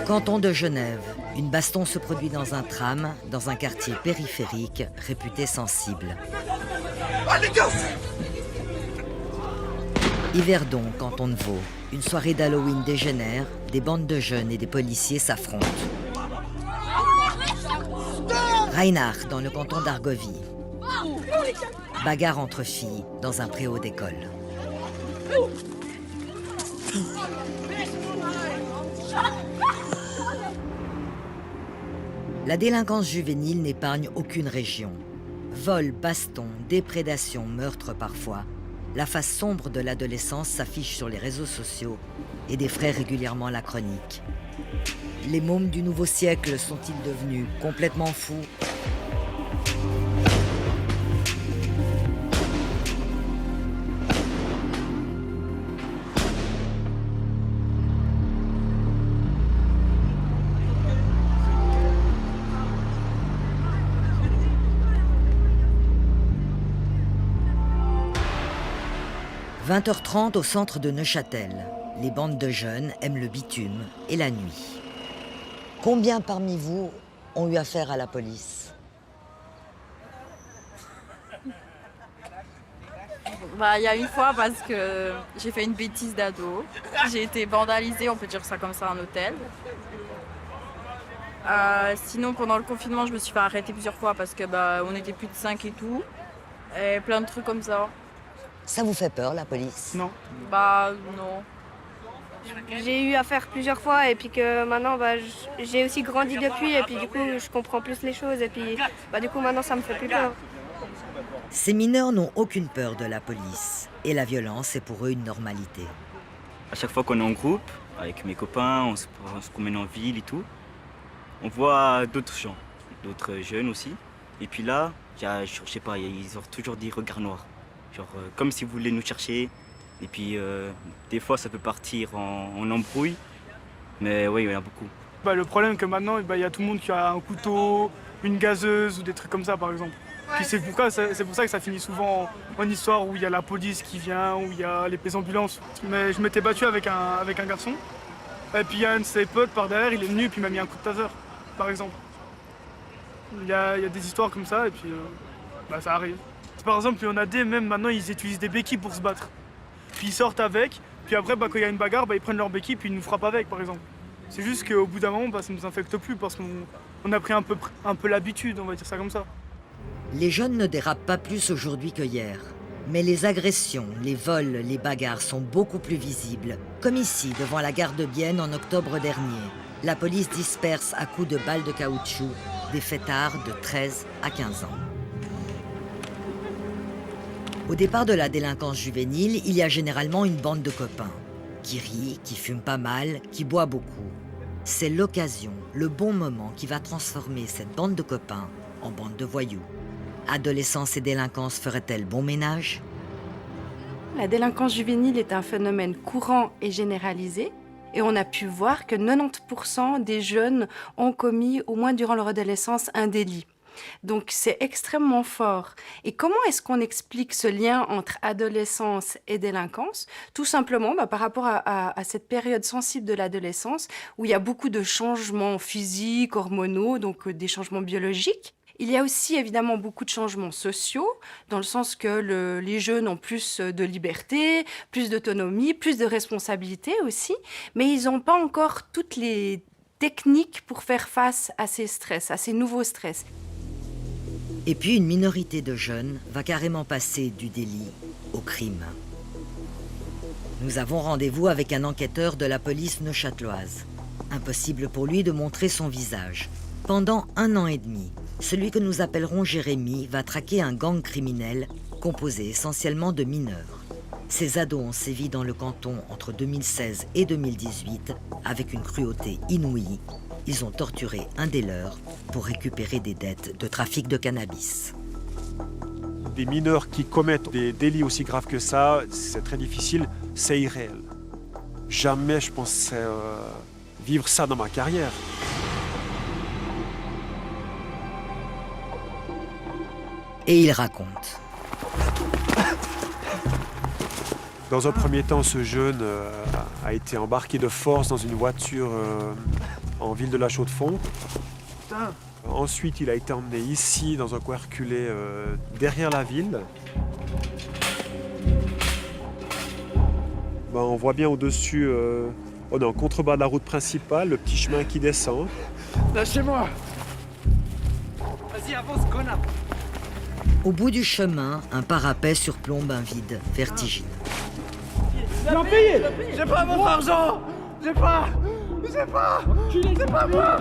Canton de Genève, une baston se produit dans un tram, dans un quartier périphérique réputé sensible. Yverdon, canton de Vaud, une soirée d'Halloween dégénère, des bandes de jeunes et des policiers s'affrontent. Reinach, dans le canton d'Argovie. Bagarre entre filles dans un préau d'école. La délinquance juvénile n'épargne aucune région. Vols, bastons, déprédations, meurtres parfois. La face sombre de l'adolescence s'affiche sur les réseaux sociaux et défraie régulièrement la chronique. Les mômes du nouveau siècle sont-ils devenus complètement fous ? « 20h30 au centre de Neuchâtel. Les bandes de jeunes aiment le bitume et la nuit. Combien parmi vous ont eu affaire à la police ? Il y a une fois parce que j'ai fait une bêtise d'ado. J'ai été vandalisée, on peut dire ça comme ça, un hôtel. Sinon, pendant le confinement, je me suis fait arrêter plusieurs fois parce que on était plus de 5 et tout. Et plein de trucs comme ça. Ça vous fait peur, la police ? Non. Non. J'ai eu affaire plusieurs fois et puis que maintenant j'ai aussi grandi depuis et puis du coup je comprends plus les choses et puis du coup maintenant ça me fait plus peur. Ces mineurs n'ont aucune peur de la police et la violence est pour eux une normalité. À chaque fois qu'on est en groupe, avec mes copains, on se promène en ville et tout, on voit d'autres gens, d'autres jeunes aussi. Et puis là, je sais pas, ils ont toujours des regards noirs. Genre comme si vous voulez nous chercher. Et puis des fois ça peut partir en embrouille. Mais oui, il y en a beaucoup. Le problème que maintenant, il y a tout le monde qui a un couteau, une gazeuse ou des trucs comme ça par exemple. Ouais. Puis c'est pour ça que ça finit souvent en histoire où il y a la police qui vient, où il y a les ambulances. Mais je m'étais battu avec un garçon. Et puis il y a un de ses potes par derrière, il est venu et puis il m'a mis un coup de taser, par exemple. Il y a des histoires comme ça et puis ça arrive. Par exemple, il y en a des, même maintenant, ils utilisent des béquilles pour se battre. Puis ils sortent avec, puis après, quand il y a une bagarre, ils prennent leurs béquilles puis ils nous frappent avec, par exemple. C'est juste qu'au bout d'un moment, ça ne nous infecte plus parce qu'on a pris un peu l'habitude, on va dire ça comme ça. Les jeunes ne dérapent pas plus aujourd'hui que hier. Mais les agressions, les vols, les bagarres sont beaucoup plus visibles. Comme ici, devant la gare de Bienne en octobre dernier. La police disperse à coups de balles de caoutchouc des fêtards de 13 à 15 ans. Au départ de la délinquance juvénile, il y a généralement une bande de copains qui rit, qui fume pas mal, qui boit beaucoup. C'est l'occasion, le bon moment qui va transformer cette bande de copains en bande de voyous. Adolescence et délinquance feraient-elles bon ménage ? La délinquance juvénile est un phénomène courant et généralisé. Et on a pu voir que 90% des jeunes ont commis, au moins durant leur adolescence, un délit. Donc c'est extrêmement fort. Et comment est-ce qu'on explique ce lien entre adolescence et délinquance ? Tout simplement par rapport à cette période sensible de l'adolescence où il y a beaucoup de changements physiques, hormonaux, donc des changements biologiques. Il y a aussi évidemment beaucoup de changements sociaux, dans le sens que les jeunes ont plus de liberté, plus d'autonomie, plus de responsabilités aussi, mais ils n'ont pas encore toutes les techniques pour faire face à ces stress, à ces nouveaux stress. Et puis une minorité de jeunes va carrément passer du délit au crime. Nous avons rendez-vous avec un enquêteur de la police neuchâteloise. Impossible pour lui de montrer son visage. Pendant 1 an et demi, celui que nous appellerons Jérémy va traquer un gang criminel composé essentiellement de mineurs. Ces ados ont sévi dans le canton entre 2016 et 2018 avec une cruauté inouïe. Ils ont torturé un des leurs pour récupérer des dettes de trafic de cannabis. Des mineurs qui commettent des délits aussi graves que ça, c'est très difficile, c'est irréel. Jamais je pensais vivre ça dans ma carrière. Et il raconte. Dans un premier temps, ce jeune a été embarqué de force dans une voiture en ville de La Chaux-de-Fonds. Ensuite, il a été emmené ici, dans un coin reculé derrière la ville. On voit bien au-dessus, on est en contrebas de la route principale, le petit chemin qui descend. Lâchez-moi! Vas-y, avance, connard! Au bout du chemin, un parapet surplombe un vide vertigineux. Bien payé! J'ai pas votre argent! J'ai pas moi!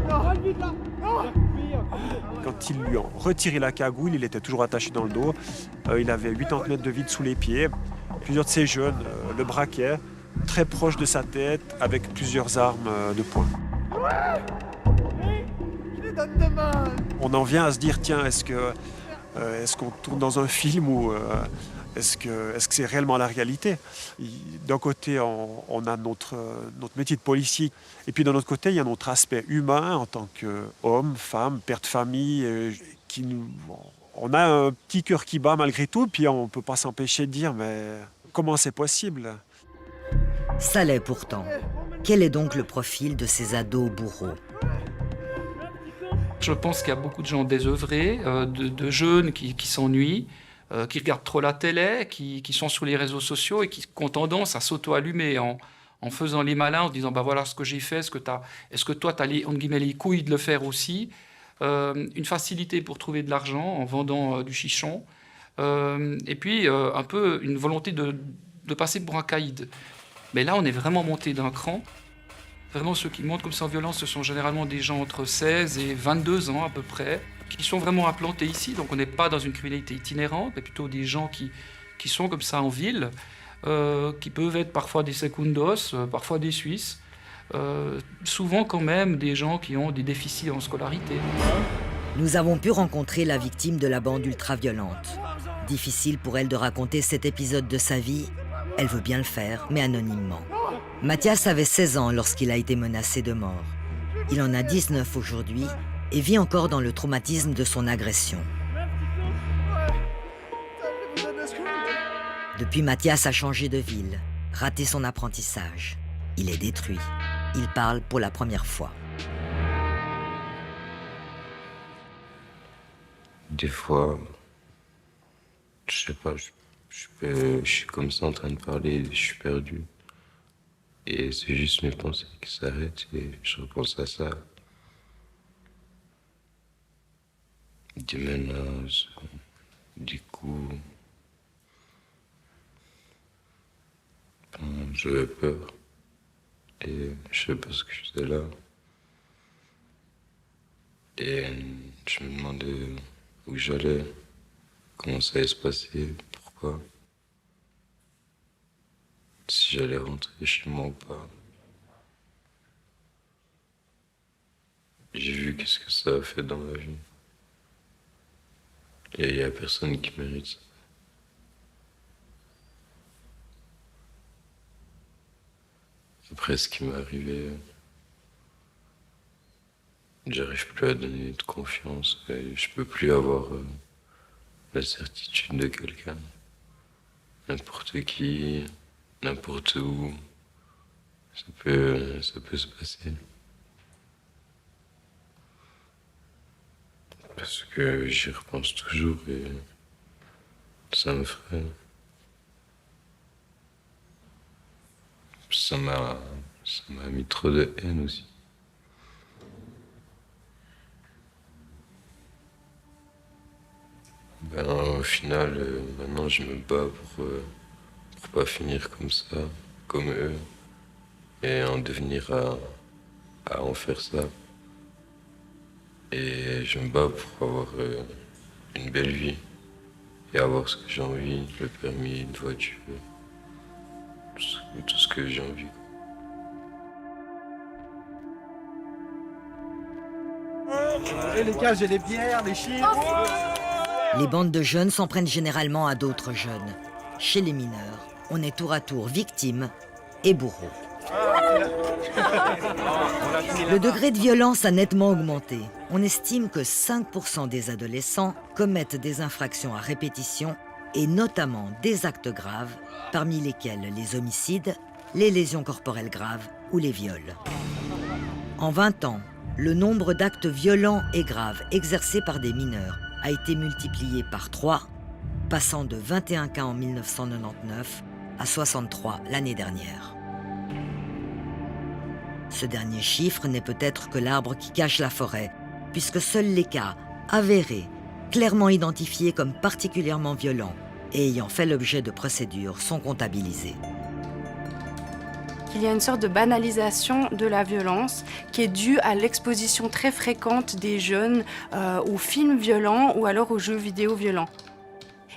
Non! Quand ils lui ont retiré la cagoule, il était toujours attaché dans le dos. Il avait 80 mètres de vide sous les pieds. Plusieurs de ces jeunes le braquaient, très proche de sa tête, avec plusieurs armes de poing. Je les donne demain! On en vient à se dire, tiens, est-ce qu'on tourne dans un film ou est-ce que c'est réellement la réalité? D'un côté, on a notre métier de policier, et puis d'un autre côté, il y a notre aspect humain en tant qu'homme, femme, père de famille, on a un petit cœur qui bat malgré tout, puis on ne peut pas s'empêcher de dire, mais comment c'est possible? Ça l'est pourtant. Quel est donc le profil de ces ados bourreaux? Je pense qu'il y a beaucoup de gens désœuvrés, de jeunes qui s'ennuient, qui regardent trop la télé, qui sont sur les réseaux sociaux et qui ont tendance à s'auto-allumer en faisant les malins, en se disant bah voilà ce que j'ai fait, est-ce que toi tu as les couilles de le faire aussi, une facilité pour trouver de l'argent en vendant du chichon, et puis un peu une volonté de passer pour un caïd. Mais là on est vraiment monté d'un cran. Vraiment, ceux qui montent comme ça en violence, ce sont généralement des gens entre 16 et 22 ans à peu près, qui sont vraiment implantés ici. Donc on n'est pas dans une criminalité itinérante, mais plutôt des gens qui sont comme ça en ville, qui peuvent être parfois des secundos, parfois des Suisses, souvent quand même des gens qui ont des déficits en scolarité. Nous avons pu rencontrer la victime de la bande ultra-violente. Difficile pour elle de raconter cet épisode de sa vie. Elle veut bien le faire, mais anonymement. Mathias avait 16 ans lorsqu'il a été menacé de mort. Il en a 19 aujourd'hui et vit encore dans le traumatisme de son agression. Depuis, Mathias a changé de ville, raté son apprentissage. Il est détruit. Il parle pour la première fois. Des fois, je sais pas, je suis comme ça en train de parler, je suis perdu. Et c'est juste mes pensées qui s'arrêtent et je repense à ça. Des menaces, des coups. J'avais peur et je sais pas ce que je faisais là. Et je me demandais où j'allais, comment ça allait se passer, pourquoi. Si j'allais rentrer chez moi ou pas. J'ai vu qu'est-ce que ça a fait dans ma vie. Et il n'y a personne qui mérite ça. Après ce qui m'est arrivé, j'arrive plus à donner de confiance et je peux plus avoir la certitude de quelqu'un. N'importe qui, n'importe où, ça peut se passer. Parce que j'y repense toujours et ça me freine. Ça m'a mis trop de haine aussi. Au final, maintenant je me bats pour pas finir comme ça, comme eux, et en devenir à en faire ça. Et je me bats pour avoir une belle vie et avoir ce que j'ai envie, le permis, une voiture, tout ce que j'ai envie. Et les gars, j'ai les bières, les chips. Les bandes de jeunes s'en prennent généralement à d'autres jeunes. Chez les mineurs, on est tour à tour victime et bourreau. Le degré de violence a nettement augmenté. On estime que 5% des adolescents commettent des infractions à répétition et notamment des actes graves, parmi lesquels les homicides, les lésions corporelles graves ou les viols. En 20 ans, le nombre d'actes violents et graves exercés par des mineurs a été multiplié par 3, passant de 21 cas en 1999 à 63 l'année dernière. Ce dernier chiffre n'est peut-être que l'arbre qui cache la forêt, puisque seuls les cas avérés, clairement identifiés comme particulièrement violents et ayant fait l'objet de procédures sont comptabilisés. Il y a une sorte de banalisation de la violence qui est due à l'exposition très fréquente des jeunes aux films violents ou alors aux jeux vidéo violents.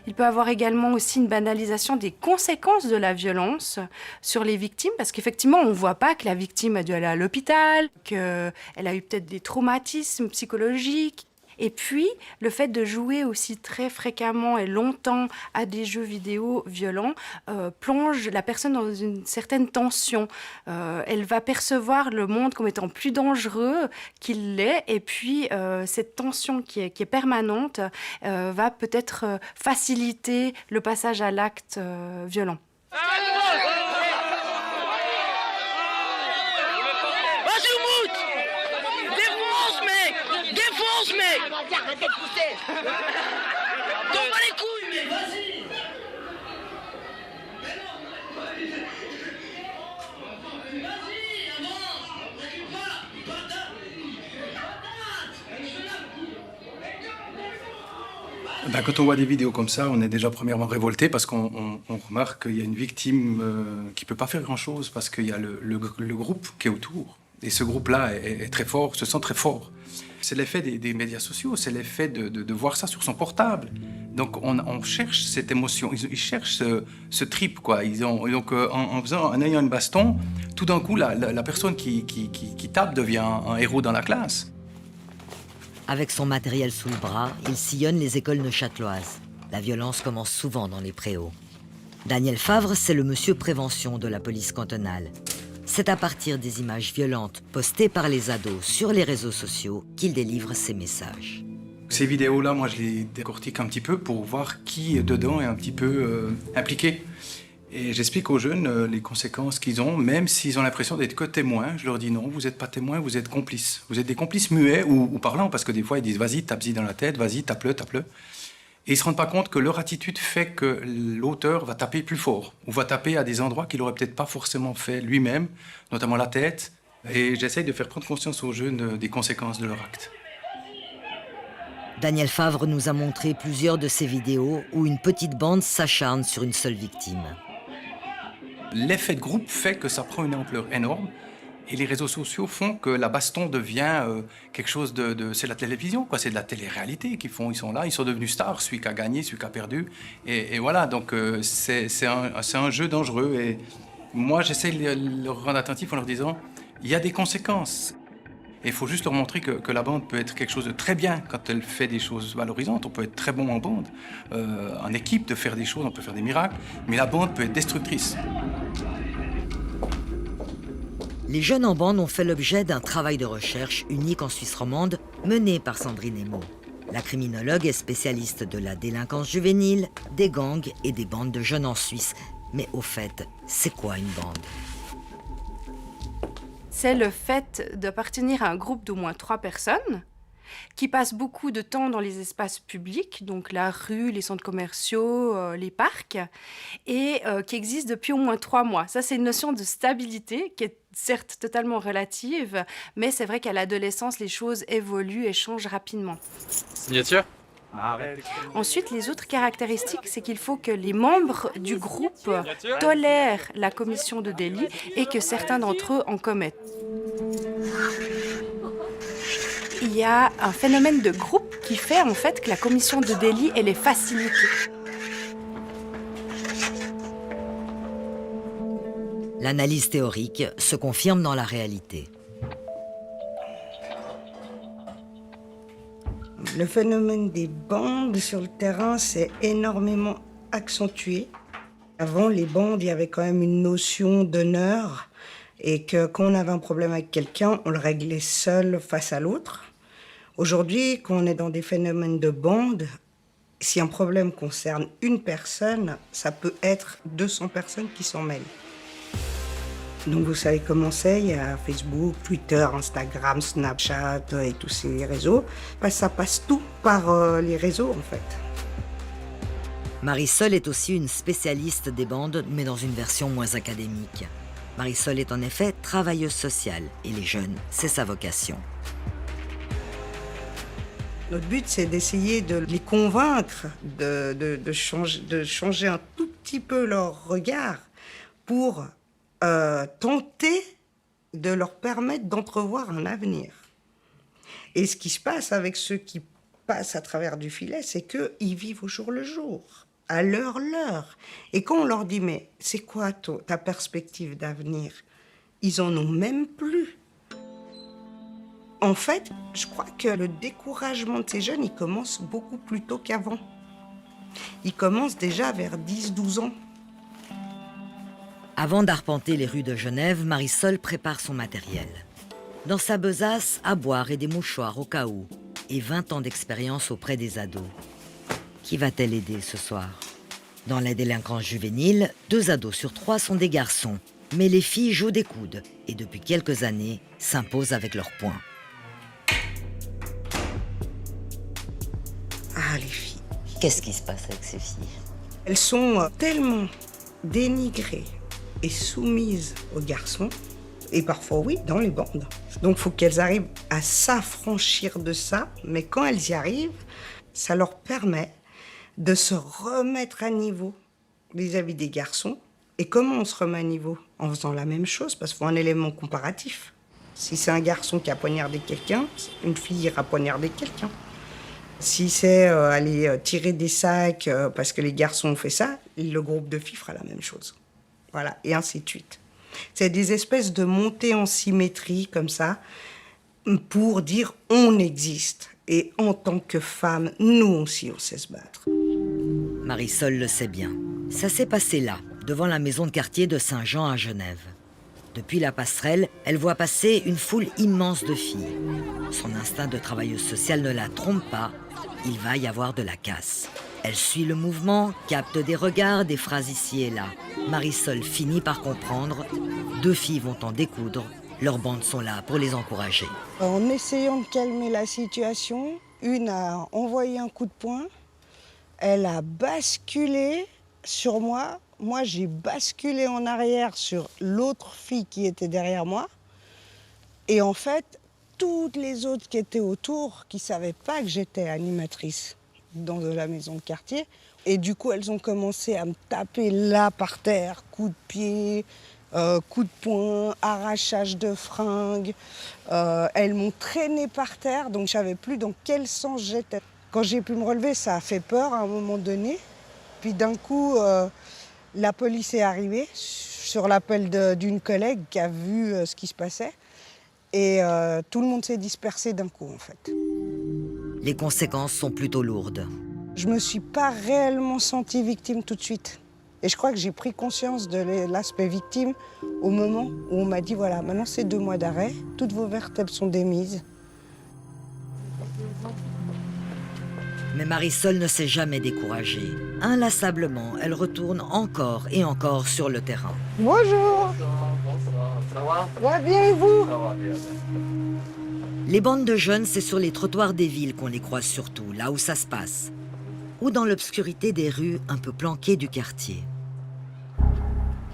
Il peut y avoir également aussi une banalisation des conséquences de la violence sur les victimes, parce qu'effectivement, on ne voit pas que la victime a dû aller à l'hôpital, qu'elle a eu peut-être des traumatismes psychologiques. Et puis, le fait de jouer aussi très fréquemment et longtemps à des jeux vidéo violents plonge la personne dans une certaine tension. Elle va percevoir le monde comme étant plus dangereux qu'il l'est. Et puis, cette tension qui est permanente va peut-être faciliter le passage à l'acte violent. Arrêtez de pousser. Tombe les couilles, mais vas-y. Ben, quand on voit des vidéos comme ça, on est déjà premièrement révolté parce qu'on remarque qu'il y a une victime qui ne peut pas faire grand-chose parce qu'il y a le groupe qui est autour. Et ce groupe-là est très fort, se sent très fort. C'est l'effet des médias sociaux, c'est l'effet de voir ça sur son portable. Donc on cherche cette émotion, ils cherchent ce trip, quoi. Donc en ayant une baston, tout d'un coup, la personne qui tape devient un héros dans la classe. Avec son matériel sous le bras, il sillonne les écoles neuchâteloises. La violence commence souvent dans les préaux. Daniel Favre, c'est le monsieur prévention de la police cantonale. C'est à partir des images violentes postées par les ados sur les réseaux sociaux qu'il délivre ses messages. Ces vidéos-là, moi, je les décortique un petit peu pour voir qui dedans est un petit peu impliqué. Et j'explique aux jeunes les conséquences qu'ils ont, même s'ils ont l'impression d'être que témoins. Je leur dis non, vous n'êtes pas témoins, vous êtes complices. Vous êtes des complices muets ou parlants, parce que des fois, ils disent vas-y, tape-y dans la tête, vas-y, tape-le, tape-le. Et ils ne se rendent pas compte que leur attitude fait que l'auteur va taper plus fort, ou va taper à des endroits qu'il n'aurait peut-être pas forcément fait lui-même, notamment la tête. Et j'essaye de faire prendre conscience aux jeunes des conséquences de leur acte. Daniel Favre nous a montré plusieurs de ces vidéos où une petite bande s'acharne sur une seule victime. L'effet de groupe fait que ça prend une ampleur énorme. Et les réseaux sociaux font que la baston devient quelque chose c'est la télévision, quoi. C'est de la télé-réalité qu'ils font. Ils sont là, ils sont devenus stars, celui qui a gagné, celui qui a perdu. Et voilà, donc c'est un jeu dangereux. Et moi, j'essaie de leur rendre attentif en leur disant, il y a des conséquences. Et il faut juste leur montrer que la bande peut être quelque chose de très bien quand elle fait des choses valorisantes. On peut être très bon en bande, en équipe, de faire des choses, on peut faire des miracles. Mais la bande peut être destructrice. Les jeunes en bande ont fait l'objet d'un travail de recherche unique en Suisse romande mené par Sandrine Emo. La criminologue est spécialiste de la délinquance juvénile, des gangs et des bandes de jeunes en Suisse. Mais au fait, c'est quoi une bande ? C'est le fait d'appartenir à un groupe d'au moins 3 personnes qui passent beaucoup de temps dans les espaces publics, donc la rue, les centres commerciaux, les parcs, et qui existent depuis au moins 3 mois. Ça, c'est une notion de stabilité qui est certes totalement relative, mais c'est vrai qu'à l'adolescence, les choses évoluent et changent rapidement. Signature ? Ensuite, les autres caractéristiques, c'est qu'il faut que les membres du groupe tolèrent la commission de délit et que certains d'entre eux en commettent. Il y a un phénomène de groupe qui fait en fait que la commission de délit, elle est facilitée. L'analyse théorique se confirme dans la réalité. Le phénomène des bandes sur le terrain s'est énormément accentué. Avant, les bandes, il y avait quand même une notion d'honneur Et que quand on avait un problème avec quelqu'un, on le réglait seul face à l'autre. Aujourd'hui, quand on est dans des phénomènes de bande, si un problème concerne une personne, ça peut être 200 personnes qui s'en mêlent. Donc vous savez comment c'est, il y a Facebook, Twitter, Instagram, Snapchat et tous ces réseaux. Ça passe tout par les réseaux en fait. Marisol est aussi une spécialiste des bandes, mais dans une version moins académique. Marisol est en effet travailleuse sociale et les jeunes, c'est sa vocation. Notre but, c'est d'essayer de les convaincre, de changer un tout petit peu leur regard pour tenter de leur permettre d'entrevoir un avenir. Et ce qui se passe avec ceux qui passent à travers du filet, c'est qu'ils vivent au jour le jour, à l'heure. Et quand on leur dit, mais c'est quoi ta perspective d'avenir? Ils en ont même plus. En fait, je crois que le découragement de ces jeunes, il commence beaucoup plus tôt qu'avant. Il commence déjà vers 10-12 ans. Avant d'arpenter les rues de Genève, Marisol prépare son matériel. Dans sa besace, à boire et des mouchoirs au cas où, et 20 ans d'expérience auprès des ados. Qui va-t-elle aider ce soir? Dans la délinquance juvénile, 2 ados sur 3 sont des garçons, mais les filles jouent des coudes et depuis quelques années s'imposent avec leurs poings. Ah, les filles. Qu'est-ce qui se passe avec ces filles? Elles sont tellement dénigrées et soumises aux garçons, et parfois, oui, dans les bandes. Donc, il faut qu'elles arrivent à s'affranchir de ça, mais quand elles y arrivent, ça leur permet de se remettre à niveau vis-à-vis des garçons. Et comment on se remet à niveau? En faisant la même chose, parce qu'il faut un élément comparatif. Si c'est un garçon qui a poignardé quelqu'un, une fille ira poignarder quelqu'un. Si c'est aller tirer des sacs parce que les garçons ont fait ça, le groupe de filles fera la même chose. Voilà, et ainsi de suite. C'est des espèces de montées en symétrie comme ça pour dire on existe. Et en tant que femme, nous aussi, on sait se battre. Marisol le sait bien. Ça s'est passé là, devant la maison de quartier de Saint-Jean à Genève. Depuis la passerelle, elle voit passer une foule immense de filles. Son instinct de travailleuse sociale ne la trompe pas. Il va y avoir de la casse. Elle suit le mouvement, capte des regards, des phrases ici et là. Marisol finit par comprendre. 2 filles vont en découdre. Leurs bandes sont là pour les encourager. En essayant de calmer la situation, une a envoyé un coup de poing. Elle a basculé sur moi. Moi, j'ai basculé en arrière sur l'autre fille qui était derrière moi. Et en fait, toutes les autres qui étaient autour, qui ne savaient pas que j'étais animatrice dans la maison de quartier. Et du coup, elles ont commencé à me taper là par terre, coups de pied, coups de poing, arrachage de fringues. Elles m'ont traînée par terre, donc je ne savais plus dans quel sens j'étais. Quand j'ai pu me relever, ça a fait peur à un moment donné. Puis d'un coup, la police est arrivée sur l'appel d'une collègue qui a vu ce qui se passait. Et tout le monde s'est dispersé d'un coup, en fait. Les conséquences sont plutôt lourdes. Je ne me suis pas réellement sentie victime tout de suite. Et je crois que j'ai pris conscience de l'aspect victime au moment où on m'a dit, voilà, maintenant c'est 2 mois d'arrêt, toutes vos vertèbres sont démises. Mais Marisol ne s'est jamais découragée. Inlassablement, elle retourne encore et encore sur le terrain. Bonjour. Ça va? Va bien et vous? Ça va bien. Les bandes de jeunes, c'est sur les trottoirs des villes qu'on les croise surtout, là où ça se passe. Ou dans l'obscurité des rues un peu planquées du quartier.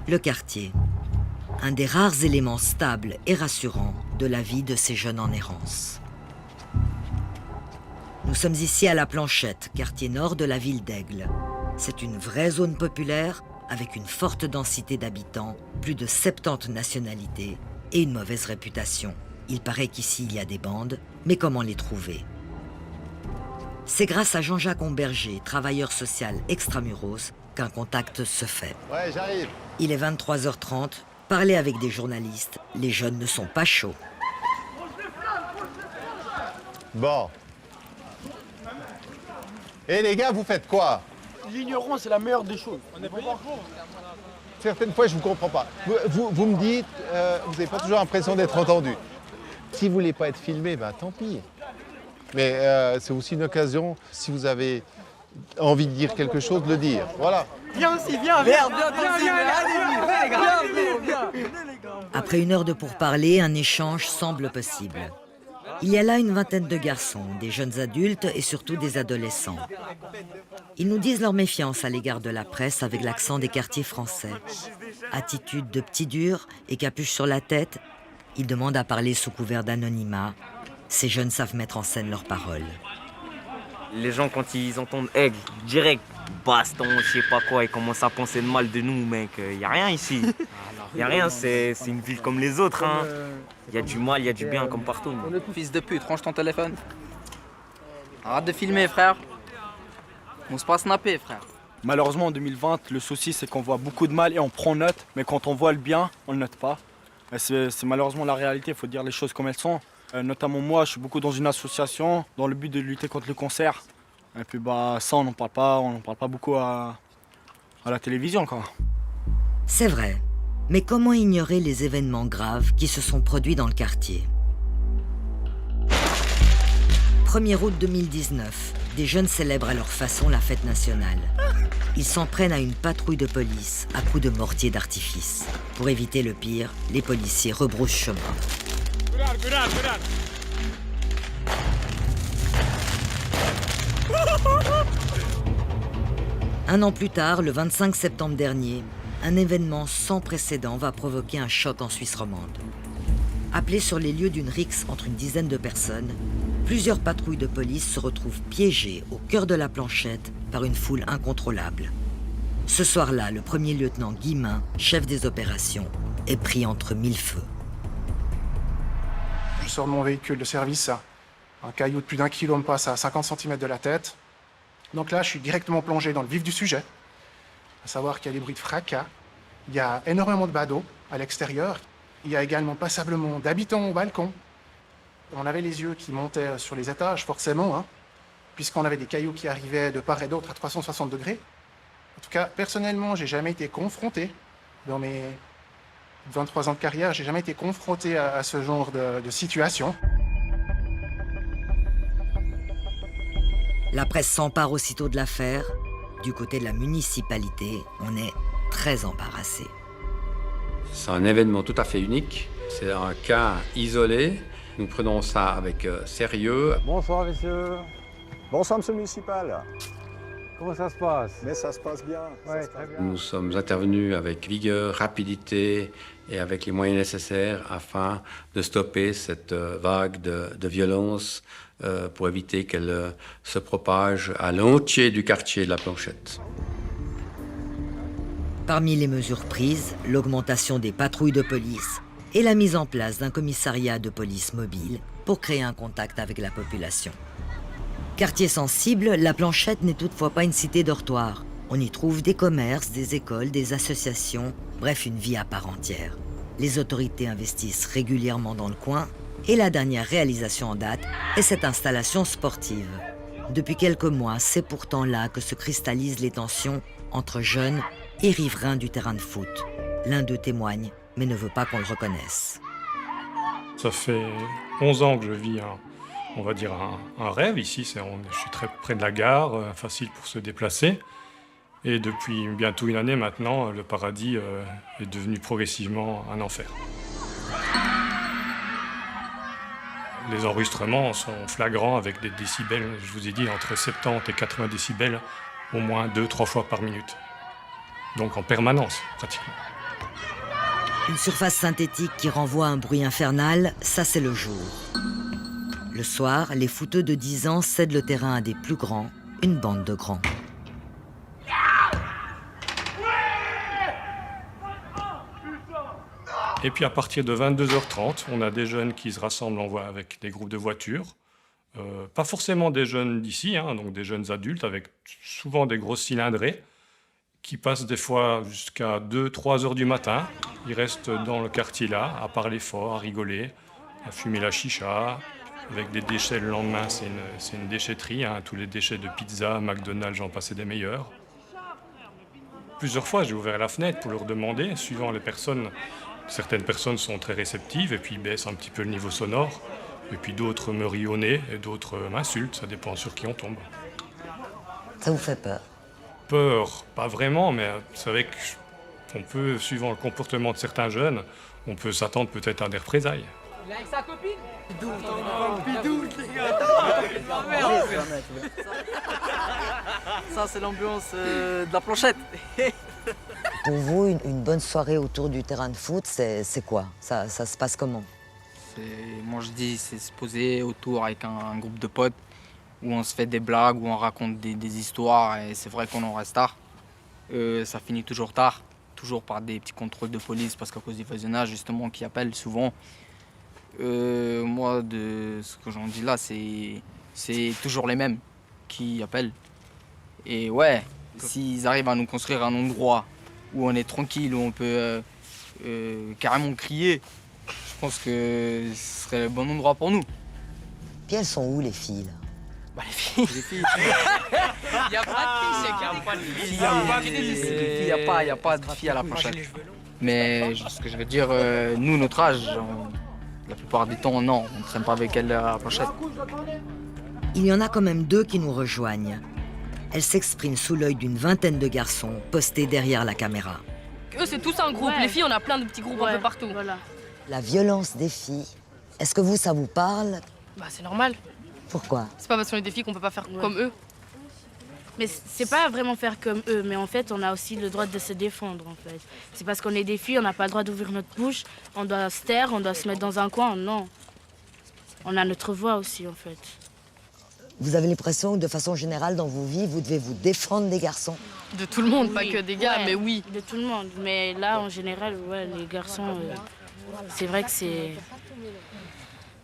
Le quartier, un des rares éléments stables et rassurants de la vie de ces jeunes en errance. Nous sommes ici à La Planchette, quartier nord de la ville d'Aigle. C'est une vraie zone populaire avec une forte densité d'habitants, plus de 70 nationalités et une mauvaise réputation. Il paraît qu'ici il y a des bandes, mais comment les trouver? C'est grâce à Jean-Jacques Omberger, travailleur social extramuros, qu'un contact se fait. Ouais, j'arrive. Il est 23h30, parler avec des journalistes, les jeunes ne sont pas chauds. Bon. Et les gars, vous faites quoi? L'ignorance est la meilleure des choses. On est payé. Certaines fois, je ne vous comprends pas. Vous me dites, vous n'avez pas toujours l'impression d'être entendu. Si vous ne voulez pas être filmé, ben tant pis. Mais c'est aussi une occasion, si vous avez envie de dire quelque chose, de le dire. Voilà. Viens aussi, viens. Après 1 heure de pourparlers, un échange semble possible. Il y a là une vingtaine de garçons, des jeunes adultes et surtout des adolescents. Ils nous disent leur méfiance à l'égard de la presse avec l'accent des quartiers français. Attitude de petits durs et capuche sur la tête, ils demandent à parler sous couvert d'anonymat. Ces jeunes savent mettre en scène leurs paroles. Les gens, quand ils entendent aigle, direct, baston, je sais pas quoi, ils commencent à penser de mal de nous, mec. Y a rien ici. Y a rien, c'est une ville comme les autres. Hein. Y a du mal, y a du bien, comme partout. Fils de pute, range ton téléphone. Arrête de filmer, frère. On se passe snapper, frère. Malheureusement, en 2020, le souci, c'est qu'on voit beaucoup de mal et on prend note, mais quand on voit le bien, on le note pas. C'est malheureusement la réalité, il faut dire les choses comme elles sont. Notamment moi, je suis beaucoup dans une association dans le but de lutter contre le cancer. Et puis ça, on n'en parle pas beaucoup à la télévision, quoi. C'est vrai, mais comment ignorer les événements graves qui se sont produits dans le quartier ? 1er août 2019, des jeunes célèbrent à leur façon la fête nationale. Ils s'en prennent à une patrouille de police à coups de mortier d'artifice. Pour éviter le pire, les policiers rebroussent chemin. Un an plus tard, le 25 septembre dernier, un événement sans précédent va provoquer un choc en Suisse romande. Appelés sur les lieux d'une rixe entre une dizaine de personnes, plusieurs patrouilles de police se retrouvent piégées au cœur de la Planchette par une foule incontrôlable. Ce soir-là, le premier lieutenant Guillemin, chef des opérations, est pris entre 1000 feux. Je sors de mon véhicule de service, un caillou de plus d'1 kilo me passe à 50 cm de la tête. Donc là, je suis directement plongé dans le vif du sujet, à savoir qu'il y a des bruits de fracas, il y a énormément de badauds à l'extérieur, il y a également passablement d'habitants au balcon. On avait les yeux qui montaient sur les étages, forcément, puisqu'on avait des cailloux qui arrivaient de part et d'autre à 360 degrés. En tout cas, personnellement, j'ai jamais été confronté, dans mes 23 ans de carrière, j'ai jamais été confronté à ce genre de situation. La presse s'empare aussitôt de l'affaire. Du côté de la municipalité, on est très embarrassé. C'est un événement tout à fait unique. C'est un cas isolé. Nous prenons ça avec sérieux. Bonsoir, messieurs. Bonsoir, monsieur le municipal. Comment ça se passe? Mais ça se passe bien. Ouais, très bien. Nous sommes intervenus avec vigueur, rapidité et avec les moyens nécessaires afin de stopper cette vague de violence pour éviter qu'elle se propage à l'entier du quartier de la Planchette. Parmi les mesures prises, l'augmentation des patrouilles de police et la mise en place d'un commissariat de police mobile pour créer un contact avec la population. Quartier sensible, la Planchette n'est toutefois pas une cité dortoir. On y trouve des commerces, des écoles, des associations, bref, une vie à part entière. Les autorités investissent régulièrement dans le coin et la dernière réalisation en date est cette installation sportive. Depuis quelques mois, c'est pourtant là que se cristallisent les tensions entre jeunes et riverains du terrain de foot. L'un d'eux témoigne, mais ne veut pas qu'on le reconnaisse. Ça fait 11 ans que je vis on va dire un rêve ici. Je suis très près de la gare, facile pour se déplacer. Et depuis bientôt une année maintenant, le paradis est devenu progressivement un enfer. Les enregistrements sont flagrants avec des décibels, je vous ai dit, entre 70 et 80 décibels, au moins 2-3 fois par minute. Donc en permanence, pratiquement. Une surface synthétique qui renvoie à un bruit infernal, ça c'est le jour. Le soir, les footeux de 10 ans cèdent le terrain à des plus grands, une bande de grands. Et puis à partir de 22h30, on a des jeunes qui se rassemblent avec des groupes de voitures. Pas forcément des jeunes d'ici, donc des jeunes adultes avec souvent des grosses cylindrées qui passent des fois jusqu'à 2-3 heures du matin. Ils restent dans le quartier là, à parler fort, à rigoler, à fumer la chicha, avec des déchets le lendemain. C'est une déchetterie, tous les déchets de pizza, McDonald's, j'en passais des meilleurs. Plusieurs fois, j'ai ouvert la fenêtre pour leur demander, suivant les personnes. Certaines personnes sont très réceptives et puis baissent un petit peu le niveau sonore. Et puis d'autres me rient au nez et d'autres m'insultent, ça dépend sur qui on tombe. Ça vous fait peur? Peur, pas vraiment, mais vous savez qu'on peut, suivant le comportement de certains jeunes, on peut s'attendre peut-être à des représailles. Il est avec sa copine? Ça, c'est l'ambiance de la planchette. Pour vous, une bonne soirée autour du terrain de foot, c'est quoi? Ça se passe comment? Moi, je dis, c'est se poser autour avec un groupe de potes où on se fait des blagues, où on raconte des histoires. Et c'est vrai qu'on en reste tard. Ça finit toujours tard, toujours par des petits contrôles de police parce qu'à cause du voisinage, justement, qui appellent souvent. Moi, de ce que j'en dis là, c'est toujours les mêmes qui appellent. Et ouais, s'ils arrivent à nous construire un endroit où on est tranquille, où on peut carrément crier, je pense que ce serait le bon endroit pour nous. Puis elles sont où les filles là? Bah les filles. Il n'y a pas de filles, il n'y a pas de filles à la planchette. Mais ce que je veux dire, nous, notre âge, la plupart du temps, non, on ne traîne pas avec elles à la planchette. Il y en a quand même 2 qui nous rejoignent. Elles s'expriment sous l'œil d'une vingtaine de garçons postés derrière la caméra. Eux, c'est tous un groupe. Les filles, on a plein de petits groupes un peu partout. Voilà. La violence des filles, est-ce que ça vous parle? Bah, c'est normal. Pourquoi? C'est pas parce qu'on est des filles qu'on peut pas faire comme eux. Mais c'est pas vraiment faire comme eux, mais en fait, on a aussi le droit de se défendre, en fait. C'est parce qu'on est des filles, on n'a pas le droit d'ouvrir notre bouche, on doit se taire, on doit se mettre dans un coin, non. On a notre voix aussi, en fait. Vous avez l'impression que de façon générale, dans vos vies, vous devez vous défendre des garçons? De tout le monde, Oui, pas que des gars, ouais, mais oui. De tout le monde. Mais là, en général, ouais, les garçons, c'est vrai que c'est...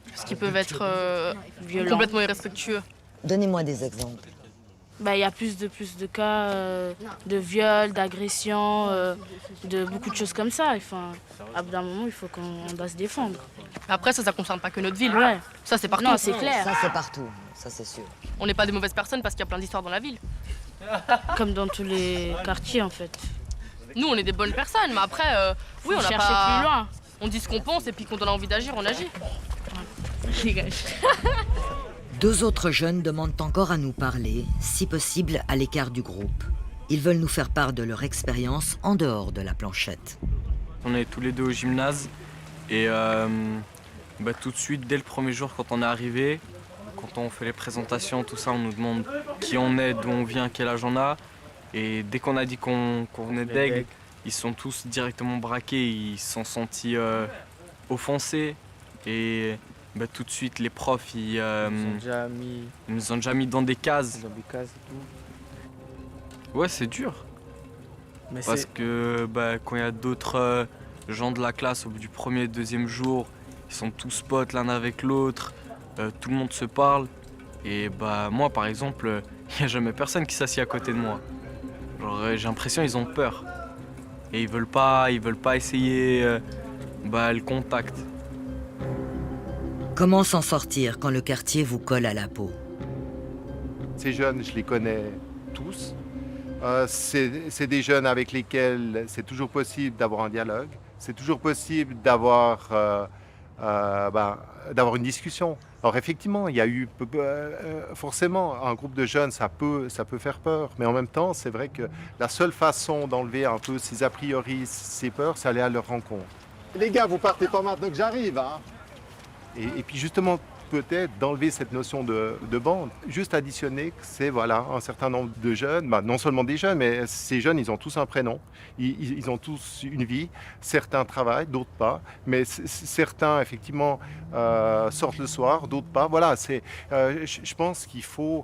Parce qu'ils peuvent être complètement irrespectueux. Donnez-moi des exemples. Bah, y a plus de cas de viol, d'agression, de beaucoup de choses comme ça. Enfin, à bout d'un moment, il faut qu'on doit se défendre. Après, ça concerne pas que notre ville. Ouais. Ça, c'est partout. Non, c'est clair. Ça, c'est partout. Ça, c'est sûr. On n'est pas des mauvaises personnes parce qu'il y a plein d'histoires dans la ville. Comme dans tous les quartiers, en fait. Nous, on est des bonnes personnes, mais après, oui, on a chercher pas... plus loin. On dit ce qu'on pense et puis quand on a envie d'agir, on agit. 2 autres jeunes demandent encore à nous parler, si possible à l'écart du groupe. Ils veulent nous faire part de leur expérience en dehors de la planchette. On est tous les 2 au gymnase et tout de suite, dès le premier jour quand on est arrivé, quand on fait les présentations, tout ça, on nous demande qui on est, d'où on vient, quel âge on a. Et dès qu'on a dit qu'on venait d'Aigle, ils sont tous directement braqués, ils se sont sentis offensés. Et tout de suite, les profs, ils nous ont déjà mis dans des cases. Ouais, c'est dur. Mais parce que quand il y a d'autres gens de la classe au bout du premier, deuxième jour, ils sont tous potes l'un avec l'autre, tout le monde se parle. Et moi, par exemple, il n'y a jamais personne qui s'assied à côté de moi. J'ai l'impression qu'ils ont peur. Et ils veulent pas essayer le contact. Comment s'en sortir quand le quartier vous colle à la peau? Ces jeunes, je les connais tous. C'est des jeunes avec lesquels c'est toujours possible d'avoir un dialogue. C'est toujours possible d'avoir une discussion. Alors effectivement, il y a eu forcément un groupe de jeunes, ça peut faire peur. Mais en même temps, c'est vrai que la seule façon d'enlever un peu ces a priori, ces peurs, c'est aller à leur rencontre. Les gars, vous partez pas maintenant que j'arrive, hein? Et puis justement, peut-être d'enlever cette notion de bande. Juste additionner que c'est un certain nombre de jeunes, non seulement des jeunes, mais ces jeunes, ils ont tous un prénom, ils ont tous une vie. Certains travaillent, d'autres pas. Mais certains, effectivement, sortent le soir, d'autres pas. Voilà, je pense qu'il faut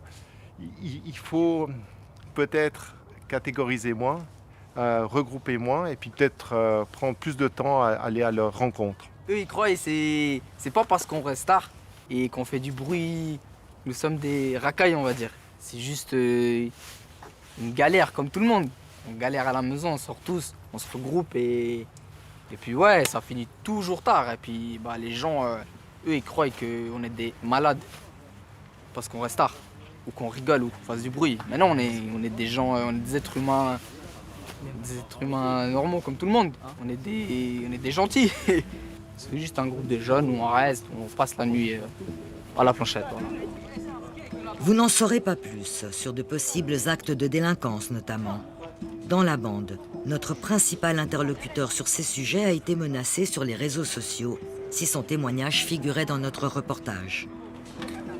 peut-être catégoriser moins, regrouper moins, et puis peut-être prendre plus de temps à aller à leur rencontre. Eux, ils croient et c'est pas parce qu'on reste tard et qu'on fait du bruit, nous sommes des racailles, on va dire. C'est juste une galère comme tout le monde. On galère à la maison, on sort tous, on se regroupe et puis ouais, ça finit toujours tard. Et puis les gens, eux, ils croient qu'on est des malades parce qu'on reste tard ou qu'on rigole ou qu'on fasse du bruit. Mais non, on est des gens, on est des êtres humains Des êtres humains normaux comme tout le monde. On est des gentils. C'est juste un groupe de jeunes où on reste, où on passe la nuit à la planchette. Voilà. Vous n'en saurez pas plus sur de possibles actes de délinquance notamment. Dans la bande, notre principal interlocuteur sur ces sujets a été menacé sur les réseaux sociaux si son témoignage figurait dans notre reportage.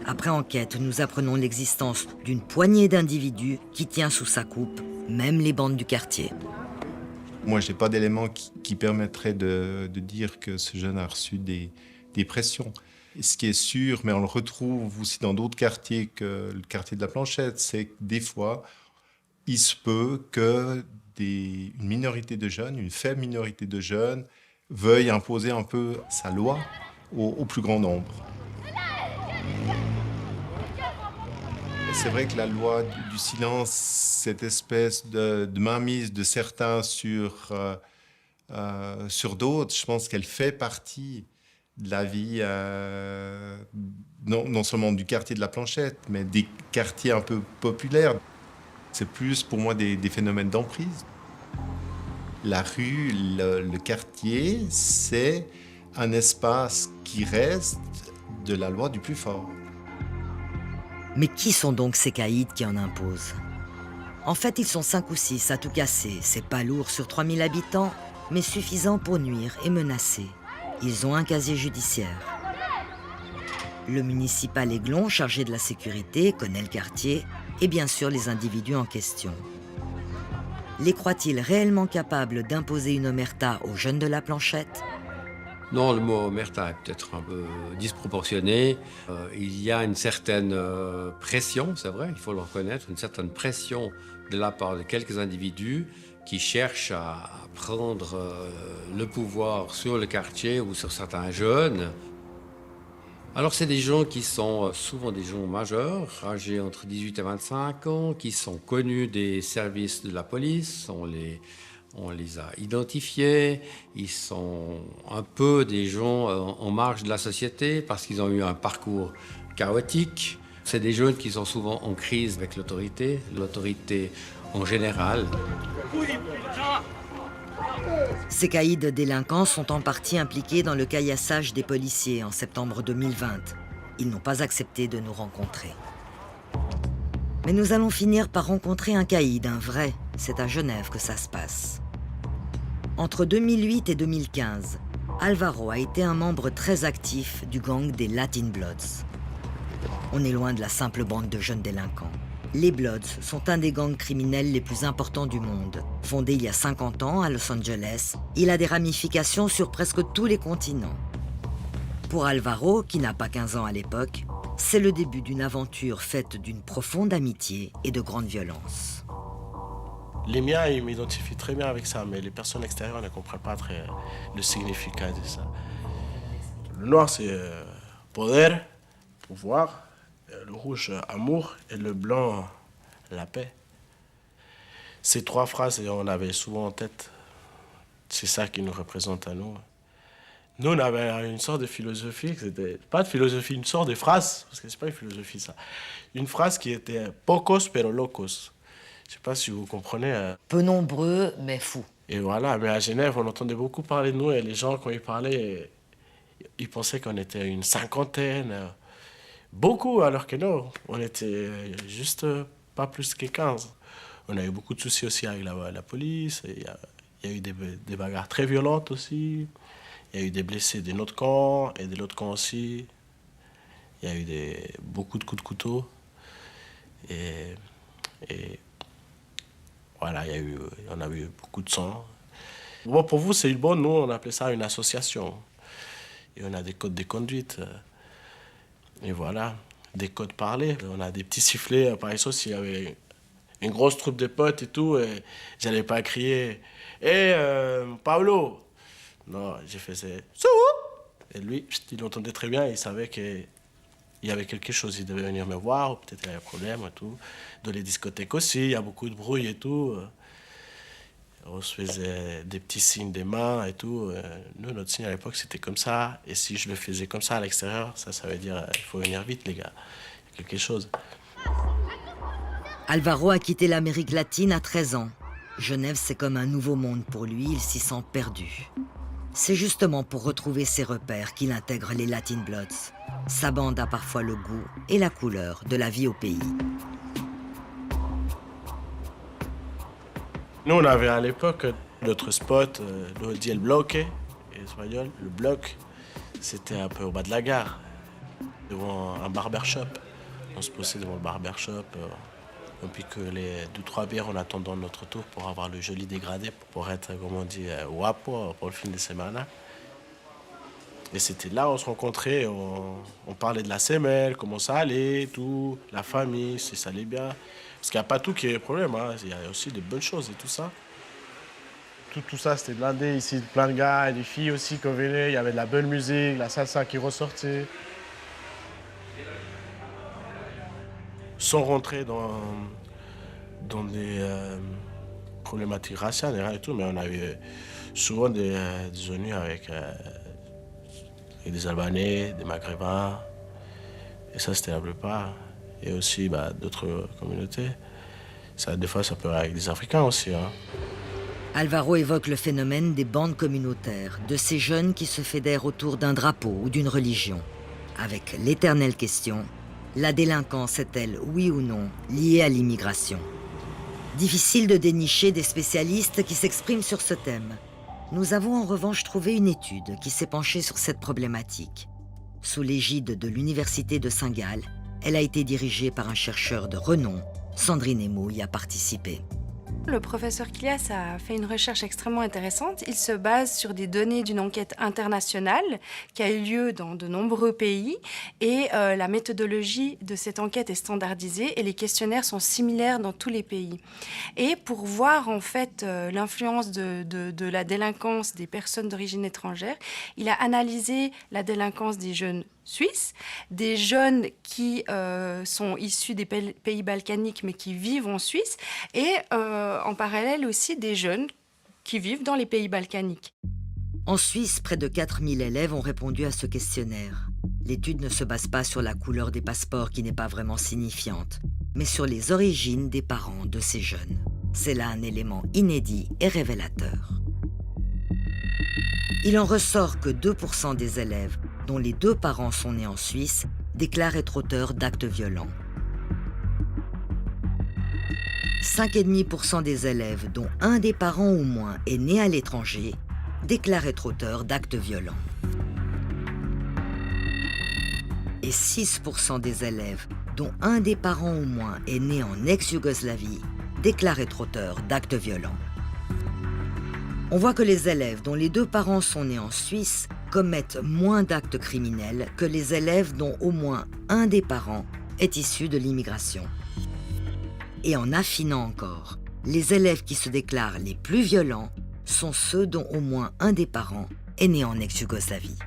Après enquête, nous apprenons l'existence d'une poignée d'individus qui tient sous sa coupe même les bandes du quartier. Moi, je n'ai pas d'éléments qui permettraient de dire que ce jeune a reçu des pressions. Et ce qui est sûr, mais on le retrouve aussi dans d'autres quartiers que le quartier de la Planchette, c'est que des fois, il se peut que une minorité de jeunes, une faible minorité de jeunes, veuille imposer un peu sa loi au plus grand nombre. C'est vrai que la loi du silence, cette espèce de mainmise de certains sur d'autres, je pense qu'elle fait partie de la vie, non seulement du quartier de la Planchette, mais des quartiers un peu populaires. C'est plus pour moi des phénomènes d'emprise. La rue, le quartier, c'est un espace qui reste de la loi du plus fort. Mais qui sont donc ces caïds qui en imposent? En fait, ils sont 5 ou 6 à tout casser. C'est pas lourd sur 3000 habitants, mais suffisant pour nuire et menacer. Ils ont un casier judiciaire. Le municipal Aiglon, chargé de la sécurité, connaît le quartier et bien sûr les individus en question. Les croit-il réellement capables d'imposer une omerta aux jeunes de la Planchette? Non, le mot omerta est peut-être un peu disproportionné. Il y a une certaine pression, c'est vrai, il faut le reconnaître, une certaine pression de la part de quelques individus qui cherchent à prendre le pouvoir sur le quartier ou sur certains jeunes. Alors c'est des gens qui sont souvent des gens majeurs, âgés entre 18 et 25 ans, qui sont connus des services de la police, on les a identifiés, ils sont un peu des gens en marge de la société parce qu'ils ont eu un parcours chaotique. C'est des jeunes qui sont souvent en crise avec l'autorité en général. Ces caïds délinquants sont en partie impliqués dans le caillassage des policiers en septembre 2020. Ils n'ont pas accepté de nous rencontrer. Mais nous allons finir par rencontrer un caïd, un vrai. C'est à Genève que ça se passe. Entre 2008 et 2015, Alvaro a été un membre très actif du gang des Latin Bloods. On est loin de la simple bande de jeunes délinquants. Les Bloods sont un des gangs criminels les plus importants du monde. Fondé il y a 50 ans à Los Angeles, il a des ramifications sur presque tous les continents. Pour Alvaro, qui n'a pas 15 ans à l'époque, c'est le début d'une aventure faite d'une profonde amitié et de grande violence. Les miens, ils m'identifient très bien avec ça, mais les personnes extérieures ne comprennent pas très le significat de ça. Le noir, c'est poder, pouvoir. Le rouge, amour, et le blanc, la paix. Ces 3 phrases, on avait souvent en tête. C'est ça qui nous représente à nous. Nous, on avait une sorte de philosophie, c'était pas de philosophie, une sorte de phrase, parce que c'est pas une philosophie, ça. Une phrase qui était « pocos pero locos ». Je sais pas si vous comprenez. Peu nombreux, mais fous. Et voilà, mais à Genève, on entendait beaucoup parler de nous, et les gens, quand ils parlaient, ils pensaient qu'on était une 50aine. Beaucoup, alors que non, on était juste pas plus que 15. On a eu beaucoup de soucis aussi avec la police. Il y a eu des bagarres très violentes aussi. Il y a eu des blessés de notre camp et de l'autre camp aussi. Il y a eu beaucoup de coups de couteau. Et voilà, on a eu beaucoup de sang. Bon, pour vous, c'est une bonne, nous, on appelait ça une association. Et on a des codes de conduite. Et voilà, des codes parlés. On a des petits sifflets. Par exemple, s'il y avait une grosse troupe de potes et tout, et j'allais pas crier « Hé, Pablo !» Non, j'ai fait « Sou !» Et lui, il entendait très bien, il savait qu'il y avait quelque chose. Il devait venir me voir, ou peut-être il y avait un problème et tout. Dans les discothèques aussi, il y a beaucoup de bruit et tout. On se faisait des petits signes des mains et tout. Nous, notre signe à l'époque, c'était comme ça. Et si je le faisais comme ça à l'extérieur, ça veut dire il faut venir vite, les gars. Il y a quelque chose. Alvaro a quitté l'Amérique latine à 13 ans. Genève, c'est comme un nouveau monde pour lui, il s'y sent perdu. C'est justement pour retrouver ses repères qu'il intègre les Latin Bloods. Sa bande a parfois le goût et la couleur de la vie au pays. Nous, on avait à l'époque notre spot, le Diel Bloque, espagnol, le bloc, c'était un peu au bas de la gare, devant un barbershop. On se posait devant le barbershop, et puis que les 2-3 bières en attendant notre tour pour avoir le joli dégradé, pour être, comme on dit, guapo pour le fin de semaine. Et c'était là où on se rencontrait, on parlait de la semelle, comment ça allait, tout, la famille, si ça allait bien. Parce qu'il n'y a pas tout qui est problème, hein. Il y a aussi des bonnes choses et tout ça. Tout ça, c'était blindé ici, plein de gars et des filles aussi qui venaient. Il y avait de la bonne musique, la salsa qui ressortait. Sans rentrer dans des problématiques raciales et tout, mais on avait souvent des ennuis avec des Albanais, des Maghrébins. Et ça, c'était la plupart. Et aussi d'autres communautés. Ça, des fois, ça peut être avec des Africains aussi. Hein. Alvaro évoque le phénomène des bandes communautaires, de ces jeunes qui se fédèrent autour d'un drapeau ou d'une religion. Avec l'éternelle question, la délinquance est-elle, oui ou non, liée à l'immigration? Difficile de dénicher des spécialistes qui s'expriment sur ce thème. Nous avons en revanche trouvé une étude qui s'est penchée sur cette problématique. Sous l'égide de l'Université de Saint-Gall, elle a été dirigée par un chercheur de renom. Sandrine Emo y a participé. Le professeur Kilias a fait une recherche extrêmement intéressante. Il se base sur des données d'une enquête internationale qui a eu lieu dans de nombreux pays et la méthodologie de cette enquête est standardisée et les questionnaires sont similaires dans tous les pays. Et pour voir en fait l'influence de la délinquance des personnes d'origine étrangère, il a analysé la délinquance des jeunes suisses, des jeunes qui sont issus des pays balkaniques mais qui vivent en Suisse et en parallèle aussi des jeunes qui vivent dans les pays balkaniques. En Suisse, près de 4000 élèves ont répondu à ce questionnaire. L'étude ne se base pas sur la couleur des passeports qui n'est pas vraiment signifiante, mais sur les origines des parents de ces jeunes. C'est là un élément inédit et révélateur. Il en ressort que 2% des élèves dont les 2 parents sont nés en Suisse déclarent être auteurs d'actes violents. 5,5% des élèves dont un des parents au moins est né à l'étranger déclarent être auteurs d'actes violents. Et 6% des élèves dont un des parents au moins est né en ex-Yougoslavie déclarent être auteurs d'actes violents. On voit que les élèves dont les 2 parents sont nés en Suisse commettent moins d'actes criminels que les élèves dont au moins un des parents est issu de l'immigration. Et en affinant encore, les élèves qui se déclarent les plus violents sont ceux dont au moins un des parents est né en ex-Yougoslavie.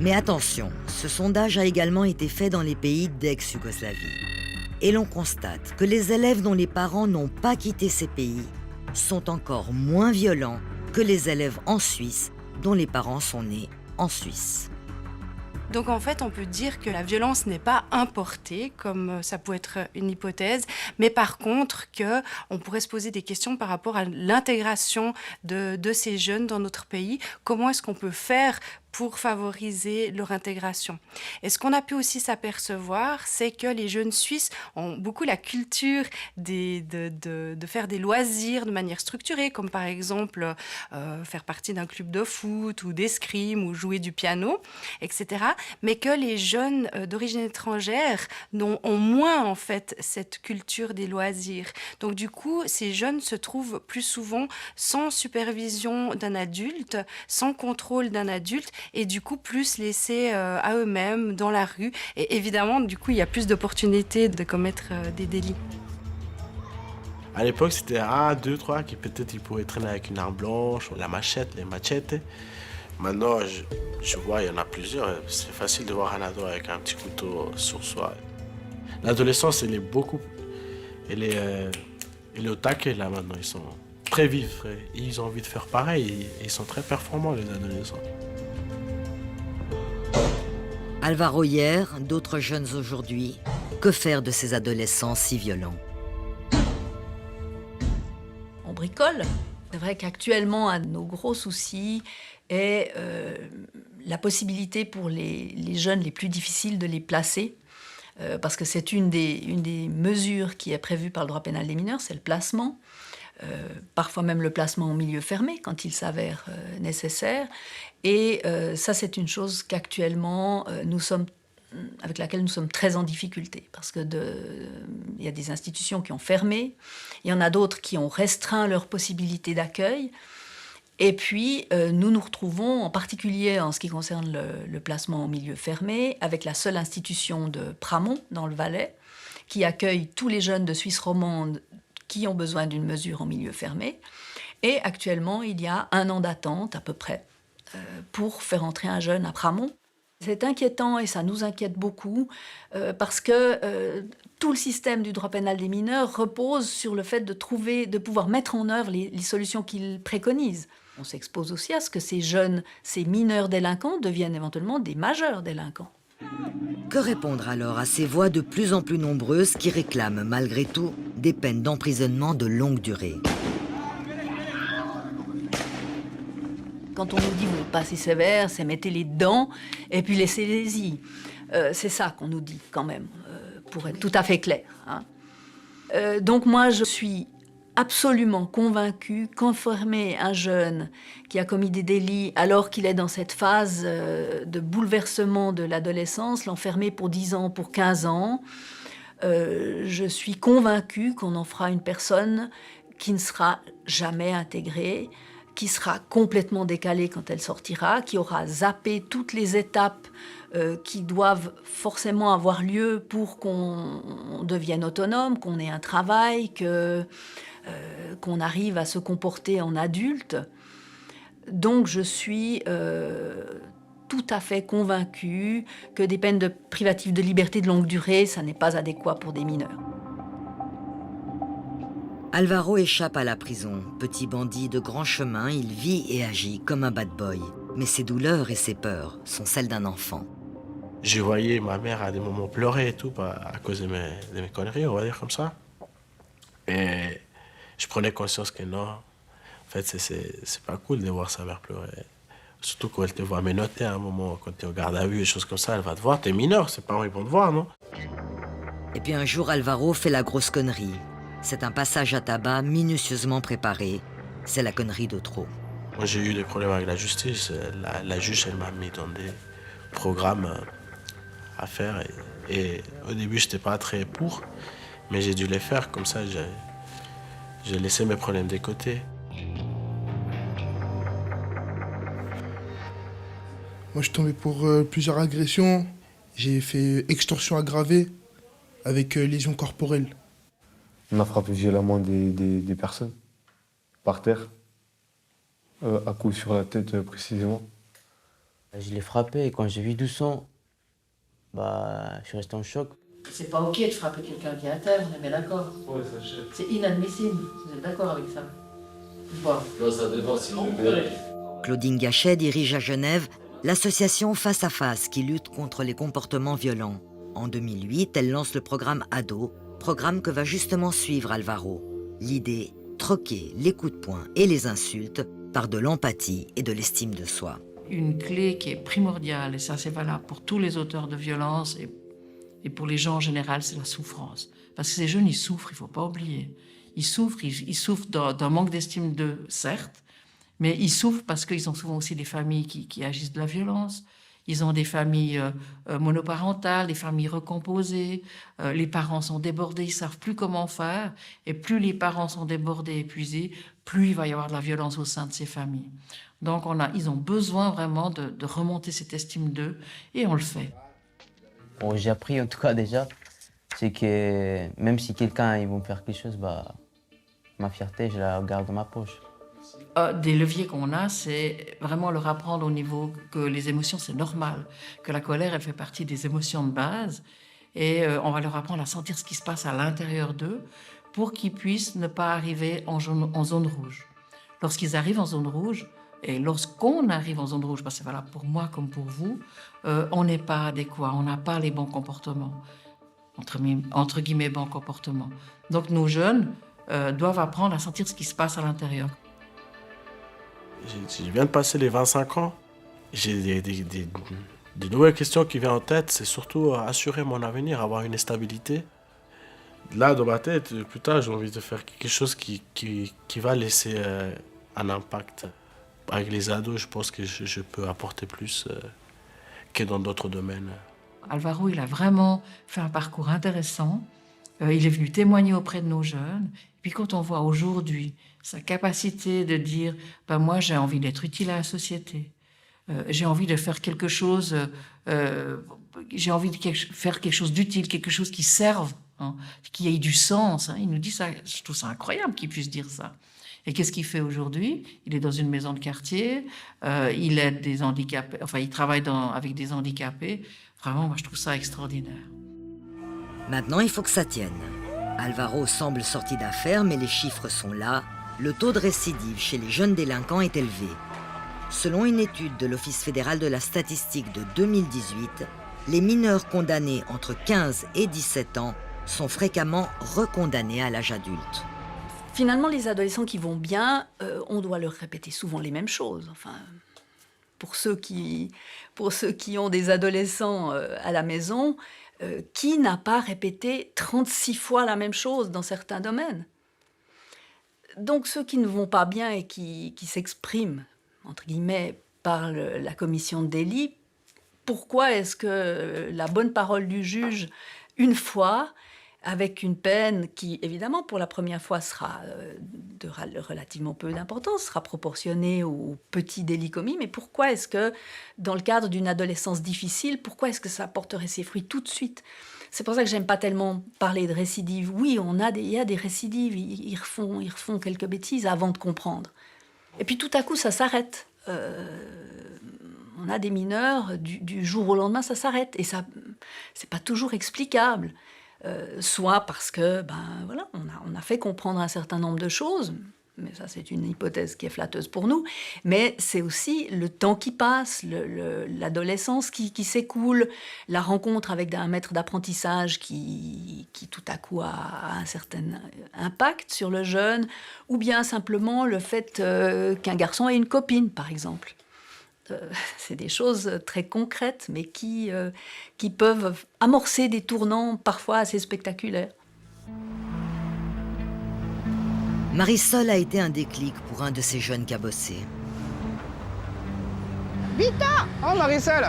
Mais attention, ce sondage a également été fait dans les pays d'ex-Yougoslavie. Et l'on constate que les élèves dont les parents n'ont pas quitté ces pays sont encore moins violents que les élèves en Suisse dont les parents sont nés en Suisse. Donc en fait, on peut dire que la violence n'est pas importée, comme ça peut être une hypothèse, mais par contre qu'on pourrait se poser des questions par rapport à l'intégration de ces jeunes dans notre pays. Comment est-ce qu'on peut faire pour favoriser leur intégration. Et ce qu'on a pu aussi s'apercevoir, c'est que les jeunes Suisses ont beaucoup la culture de faire des loisirs de manière structurée, comme par exemple faire partie d'un club de foot ou d'escrime ou jouer du piano, etc. Mais que les jeunes d'origine étrangère ont moins en fait cette culture des loisirs. Donc du coup, ces jeunes se trouvent plus souvent sans supervision d'un adulte, sans contrôle d'un adulte, et du coup plus laissés à eux-mêmes dans la rue. Et évidemment, du coup, il y a plus d'opportunités de commettre des délits. À l'époque, c'était 1, 2, 3 qui peut-être ils pouvaient traîner avec une arme blanche, ou la machette, les machettes. Maintenant, je vois, il y en a plusieurs. C'est facile de voir un ado avec un petit couteau sur soi. L'adolescence, elle est au taquet là maintenant. Ils sont très vifs. Ils ont envie de faire pareil. Ils sont très performants, les adolescents. Alvaro hier, d'autres jeunes aujourd'hui, que faire de ces adolescents si violents ? bricole. C'est vrai qu'actuellement, un de nos gros soucis est la possibilité pour les jeunes les plus difficiles de les placer. Parce que c'est une des mesures qui est prévue par le droit pénal des mineurs, c'est le placement. Parfois même le placement en milieu fermé, quand il s'avère nécessaire. Et ça, c'est une chose qu'actuellement, avec laquelle nous sommes très en difficulté. Parce que il y a des institutions qui ont fermé, il y en a d'autres qui ont restreint leurs possibilités d'accueil. Et puis, nous nous retrouvons, en particulier en ce qui concerne le placement en milieu fermé, avec la seule institution de Pramont, dans le Valais, qui accueille tous les jeunes de Suisse romande qui ont besoin d'une mesure en milieu fermé. Et actuellement, il y a 1 an d'attente, à peu près, pour faire entrer un jeune à Pramont. C'est inquiétant et ça nous inquiète beaucoup, parce que tout le système du droit pénal des mineurs repose sur le fait de pouvoir mettre en œuvre les solutions qu'il préconise. On s'expose aussi à ce que ces mineurs délinquants deviennent éventuellement des majeurs délinquants. Que répondre alors à ces voix de plus en plus nombreuses qui réclament malgré tout des peines d'emprisonnement de longue durée? Quand on nous dit « vous n'êtes pas assez sévère », c'est mettez-les dedans et puis laissez-les-y. C'est ça qu'on nous dit quand même, pour être tout à fait clair. Hein. Donc moi, je suis absolument convaincue qu'enfermer un jeune qui a commis des délits alors qu'il est dans cette phase de bouleversement de l'adolescence, l'enfermer pour 10 ans, pour 15 ans, je suis convaincue qu'on en fera une personne qui ne sera jamais intégrée, qui sera complètement décalée quand elle sortira, qui aura zappé toutes les étapes qui doivent forcément avoir lieu pour qu'on devienne autonome, qu'on ait un travail, qu'on arrive à se comporter en adulte. Donc je suis tout à fait convaincue que des peines privatives de liberté de longue durée, ça n'est pas adéquat pour des mineurs. Alvaro échappe à la prison. Petit bandit de grand chemin, il vit et agit comme un bad boy. Mais ses douleurs et ses peurs sont celles d'un enfant. Je voyais ma mère à des moments pleurer et tout, à cause de mes conneries, on va dire comme ça. Et je prenais conscience que non, en fait, c'est pas cool de voir sa mère pleurer. Surtout quand elle te voit menotter à un moment, quand tu es au garde à vue, des choses comme ça, elle va te voir, t'es mineur, ses parents ils vont te voir, non? Et puis un jour, Alvaro fait la grosse connerie. C'est un passage à tabac minutieusement préparé. C'est la connerie de trop. Moi, j'ai eu des problèmes avec la justice. La juge, elle m'a mis dans des programmes à faire. Et au début, je n'étais pas très pour, mais j'ai dû les faire. Comme ça, j'ai laissé mes problèmes de côté. Moi, je suis tombé pour plusieurs agressions. J'ai fait extorsion aggravée avec lésion corporelle. On a frappé violemment des personnes, par terre, à coups sur la tête précisément. Je l'ai frappé et quand j'ai vu du sang, je suis resté en choc. C'est pas ok de frapper quelqu'un qui est à terre, on est bien d'accord. Ouais, ça chef. C'est inadmissible, vous êtes d'accord avec ça? Bon. Non, ça dépend si vous Claudine Gachet dirige à Genève l'association Face à Face qui lutte contre les comportements violents. En 2008, elle lance le programme ADO, programme que va justement suivre Alvaro. L'idée, troquer les coups de poing et les insultes par de l'empathie et de l'estime de soi. Une clé qui est primordiale, et ça c'est valable pour tous les auteurs de violence et pour les gens en général, c'est la souffrance. Parce que ces jeunes, ils souffrent, il ne faut pas oublier. Ils souffrent d'un manque d'estime d'eux, certes, mais ils souffrent parce qu'ils ont souvent aussi des familles qui agissent de la violence. Ils ont des familles monoparentales, des familles recomposées. Les parents sont débordés, ils ne savent plus comment faire. Et plus les parents sont débordés, épuisés, plus il va y avoir de la violence au sein de ces familles. Donc ils ont besoin vraiment de remonter cette estime d'eux, et on le fait. Bon, j'ai appris en tout cas déjà, c'est que même si quelqu'un ils vont me faire quelque chose, ma fierté, je la garde dans ma poche. Des leviers qu'on a, c'est vraiment leur apprendre au niveau que les émotions, c'est normal, que la colère, elle fait partie des émotions de base, et on va leur apprendre à sentir ce qui se passe à l'intérieur d'eux pour qu'ils puissent ne pas arriver en zone rouge. Lorsqu'ils arrivent en zone rouge, et lorsqu'on arrive en zone rouge, parce que c'est valable pour moi comme pour vous, on n'est pas adéquat, on n'a pas les bons comportements, entre guillemets bons comportements. Donc nos jeunes doivent apprendre à sentir ce qui se passe à l'intérieur. Je viens de passer les 25 ans. J'ai des nouvelles questions qui viennent en tête. C'est surtout assurer mon avenir, avoir une stabilité. Là, dans ma tête, plus tard, j'ai envie de faire quelque chose qui va laisser un impact. Avec les ados, je pense que je peux apporter plus que dans d'autres domaines. Alvaro, il a vraiment fait un parcours intéressant. Il est venu témoigner auprès de nos jeunes. Puis quand on voit aujourd'hui sa capacité de dire « moi, j'ai envie d'être utile à la société, j'ai envie de faire quelque chose, j'ai envie de faire quelque chose d'utile, quelque chose qui serve, hein, qui ait du sens. Hein. » Il nous dit ça, je trouve ça incroyable qu'il puisse dire ça. Et qu'est-ce qu'il fait aujourd'hui? Il est dans une maison de quartier, il aide des handicapés, enfin il travaille avec des handicapés. Vraiment, moi je trouve ça extraordinaire. Maintenant, il faut que ça tienne. Alvaro semble sorti d'affaires, mais les chiffres sont là. Le taux de récidive chez les jeunes délinquants est élevé. Selon une étude de l'Office fédéral de la statistique de 2018, les mineurs condamnés entre 15 et 17 ans sont fréquemment recondamnés à l'âge adulte. Finalement, les adolescents qui vont bien, on doit leur répéter souvent les mêmes choses. Enfin, pour ceux qui ont des adolescents à la maison, qui n'a pas répété 36 fois la même chose dans certains domaines? Donc ceux qui ne vont pas bien et qui s'expriment, entre guillemets, par la commission de délit, pourquoi est-ce que la bonne parole du juge, une fois, avec une peine qui, évidemment, pour la première fois, sera de relativement peu d'importance, sera proportionnée aux petits délits commis, mais pourquoi est-ce que, dans le cadre d'une adolescence difficile, pourquoi est-ce que ça porterait ses fruits tout de suite? C'est pour ça que j'aime pas tellement parler de récidive. Oui, il y a des récidives, ils refont quelques bêtises avant de comprendre. Et puis tout à coup, ça s'arrête. On a des mineurs, du jour au lendemain, ça s'arrête. Et ça, c'est pas toujours explicable. Soit parce que, voilà, on a fait comprendre un certain nombre de choses, mais ça c'est une hypothèse qui est flatteuse pour nous, mais c'est aussi le temps qui passe, l'adolescence qui s'écoule, la rencontre avec un maître d'apprentissage qui tout à coup a un certain impact sur le jeune, ou bien simplement le fait qu'un garçon ait une copine, par exemple. C'est des choses très concrètes, mais qui peuvent amorcer des tournants parfois assez spectaculaires. Marisol a été un déclic pour un de ces jeunes cabossés. Vita! Oh Marisol!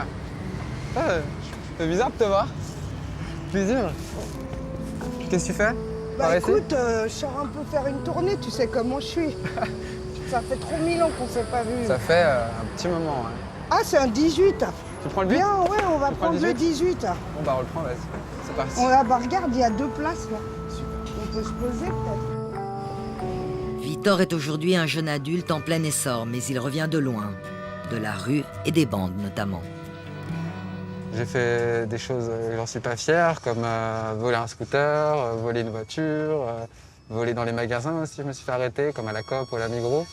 C'est bizarre de te voir. Plaisir. Qu'est-ce que tu fais? Écoute, je sors un peu faire une tournée, tu sais comment je suis. Ça fait trop 1000 ans qu'on s'est pas vu. Ça fait un petit moment, ouais. Ah, c'est un 18. Tu prends le bus? Bien, ouais, on va prendre le 18. Bon, on le prend, vas-y. C'est parti. Regarde, il y a 2 places, là. On peut se poser, peut-être. Victor est aujourd'hui un jeune adulte en plein essor, mais il revient de loin. De la rue et des bandes, notamment. J'ai fait des choses que j'en suis pas fier, comme voler un scooter, voler une voiture, voler dans les magasins aussi, je me suis fait arrêter, comme à la Coop ou à la Migros.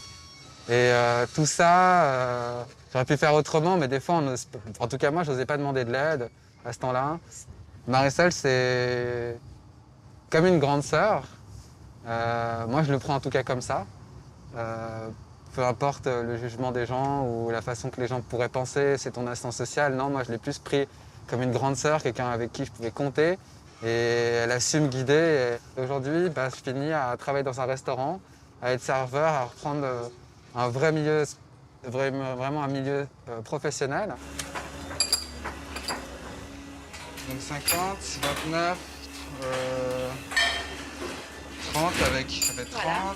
Et tout ça, j'aurais pu faire autrement, mais des fois, en tout cas moi, je n'osais pas demander de l'aide à ce temps-là. Marisol, c'est comme une grande sœur. Moi, je le prends en tout cas comme ça. Peu importe le jugement des gens ou la façon que les gens pourraient penser, c'est ton instinct social. Non, moi, je l'ai plus pris comme une grande sœur, quelqu'un avec qui je pouvais compter. Et elle a su me guider. Et aujourd'hui, je finis à travailler dans un restaurant, à être serveur, à reprendre un vrai milieu, vraiment un milieu professionnel. Donc 50, 29, 30 ça fait 30. Voilà.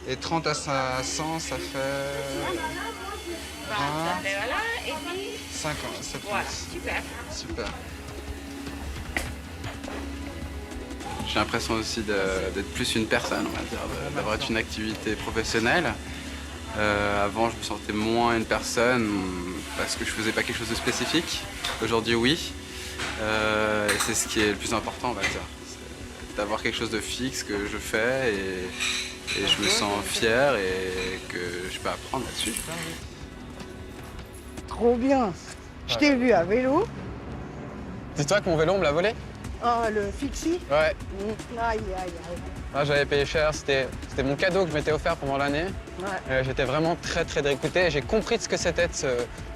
Et 30 à 100, ça fait 20, 50, c'est plus. Voilà, super. J'ai l'impression aussi d'être plus une personne, on va dire, d'avoir une activité professionnelle. Avant, je me sentais moins une personne parce que je faisais pas quelque chose de spécifique. Aujourd'hui, oui. Et c'est ce qui est le plus important, on va dire. D'avoir quelque chose de fixe que je fais et je me sens fier et que je peux apprendre là-dessus. Trop bien. Je t'ai vu à vélo. Dis-toi que mon vélo, on me l'a volé. Ah, le fixie? Ouais. Aïe, aïe, aïe. Là, j'avais payé cher, c'était mon cadeau que je m'étais offert pendant l'année. Ouais. J'étais vraiment très dégoûté. J'ai compris ce que c'était de se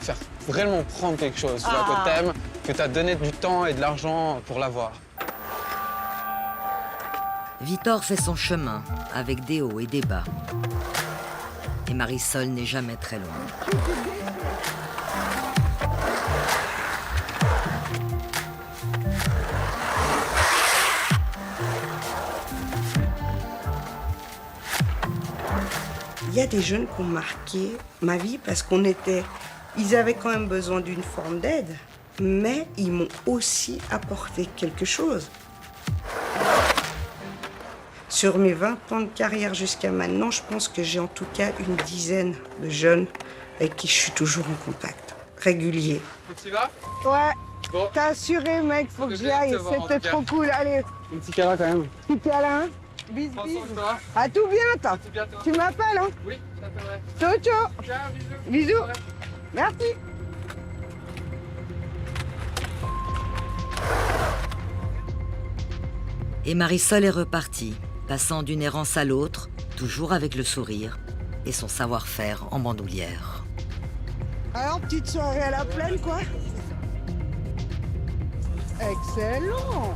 faire vraiment prendre quelque chose, tu vois, que t'aimes, que t'as donné du temps et de l'argent pour l'avoir. Victor fait son chemin avec des hauts et des bas. Et Marisol n'est jamais très loin. Il y a des jeunes qui ont marqué ma vie parce ils avaient quand même besoin d'une forme d'aide, mais ils m'ont aussi apporté quelque chose. Sur mes 20 ans de carrière jusqu'à maintenant, je pense que j'ai en tout cas une dizaine de jeunes avec qui je suis toujours en contact, régulier. Tu vas? Ouais, bon. T'as assuré, mec, faut que j'y aille, c'était trop cool, allez. Un petit câlin quand même. Petit câlin, bis. À tout bientôt. Tu m'appelles, hein? Oui, je t'appellerai. Ciao, ciao. Ciao, bisous. Bisous. Merci. Et Marisol est repartie, passant d'une errance à l'autre, toujours avec le sourire et son savoir-faire en bandoulière. Alors, petite soirée à la plaine, quoi. Excellent.